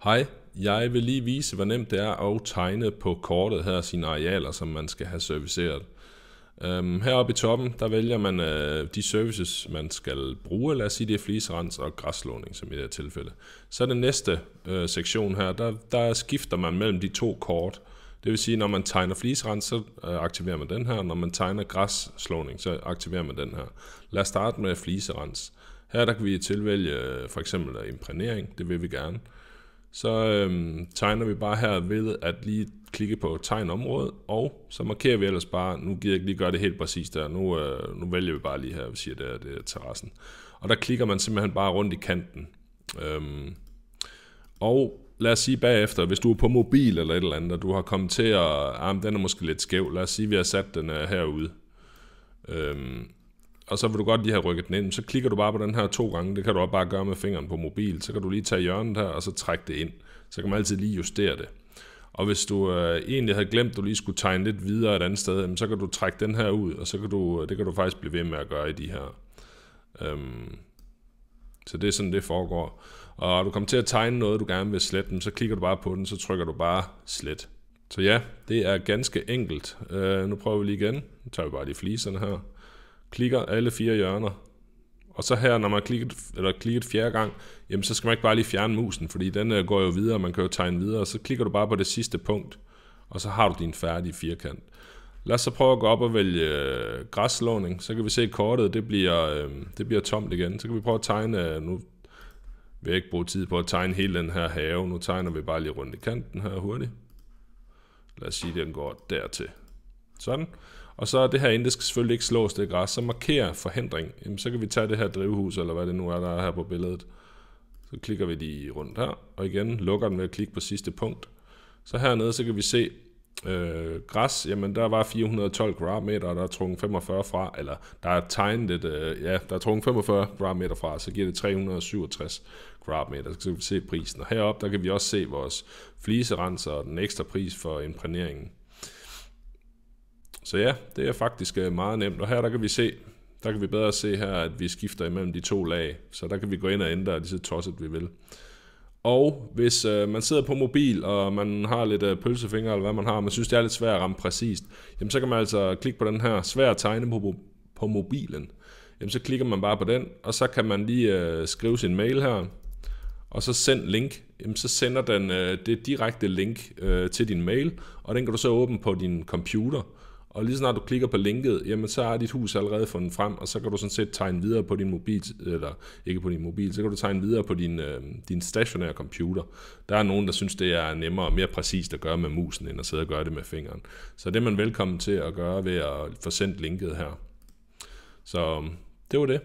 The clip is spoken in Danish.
Hej, jeg vil lige vise, hvor nemt det er at tegne på kortet her sine arealer, som man skal have serviceret. Heroppe i toppen, der vælger man de services, man skal bruge. Lad os sige, det er fliserens og græsslåning, som i det her tilfælde. Så er det næste sektion her, der skifter man mellem de to kort. Det vil sige, når man tegner fliserens, så aktiverer man den her. Når man tegner græsslåning, så aktiverer man den her. Lad os starte med fliserens. Her der kan vi tilvælge for eksempel imprægnering, det vil vi gerne. Så tegner vi bare her ved at lige klikke på tegn område, og så markerer vi ellers bare, nu gider jeg ikke lige gøre det helt præcis der, nu vælger vi bare lige her, vi siger det er terrassen. Og der klikker man simpelthen bare rundt i kanten. Og lad os sige bagefter, hvis du er på mobil eller et eller andet, og du har kommet til at, den er måske lidt skæv, lad os sige, vi har sat den herude. Og så vil du godt lige have rykket den ind, så klikker du bare på den her 2 gange, det kan du også bare gøre med fingeren på mobil, så kan du lige tage hjørnet her, og så trække det ind, så kan man altid lige justere det. Og hvis du egentlig havde glemt, at du lige skulle tegne lidt videre et andet sted, så kan du trække den her ud, og så kan det kan du faktisk blive ved med at gøre i de her. Så det er sådan, det foregår. Og du kommer til at tegne noget, du gerne vil slette, så klikker du bare på den, så trykker du bare slet. Så ja, det er ganske enkelt. Nu prøver vi lige igen. Nu tager vi bare de fliserne her. Klikker alle 4 hjørner. Og så her, når man har klikket 4. gang, jamen så skal man ikke bare lige fjerne musen, fordi den går jo videre, man kan jo tegne videre. Så klikker du bare på det sidste punkt, og så har du din færdige firkant. Lad os så prøve at gå op og vælge græsslåning. Så kan vi se, at kortet det bliver tomt igen. Så kan vi prøve at tegne, nu vil jeg ikke bruge tid på at tegne hele den her have. Nu tegner vi bare lige rundt i kanten her hurtigt. Lad os sige, at den går dertil. Sådan. Og så det her inde, det skal selvfølgelig ikke slås, det græs. Så marker forhindring. Jamen, så kan vi tage det her drivhus, eller hvad det nu er, der er her på billedet. Så klikker vi de rundt her, og igen lukker den ved at klikke på sidste punkt. Så hernede, så kan vi se græs. Jamen, der var 412 kvadratmeter, og der er trukket 45 fra, eller der er tegnet der er trukket 45 kvadratmeter fra, så giver det 367 kvadratmeter. Så kan vi se prisen. Og heroppe, der kan vi også se vores fliserenser og den ekstra pris for imprægneringen. Så ja, det er faktisk meget nemt, og her der kan vi bedre se her, at vi skifter imellem de 2 lag, så der kan vi gå ind og ændre lige så tosset vi vil. Og hvis man sidder på mobil, og man har lidt pølsefinger, eller hvad man har, og man synes det er lidt svært at ramme præcist, jamen så kan man altså klikke på den her svær at tegne på mobilen. Jamen så klikker man bare på den, og så kan man lige skrive sin mail her, og så send link. Jamen så sender den det direkte link til din mail, og den kan du så åbne på din computer. Og lige snart du klikker på linket, jamen så er dit hus allerede fundet frem, og så kan du sådan set tegne videre på din mobil, eller ikke på din mobil, så kan du tegne videre på din stationære computer. Der er nogen, der synes, det er nemmere og mere præcist at gøre med musen, end at sidde og gøre det med fingeren. Så det er man velkommen til at gøre ved at få sendt linket her. Så det var det.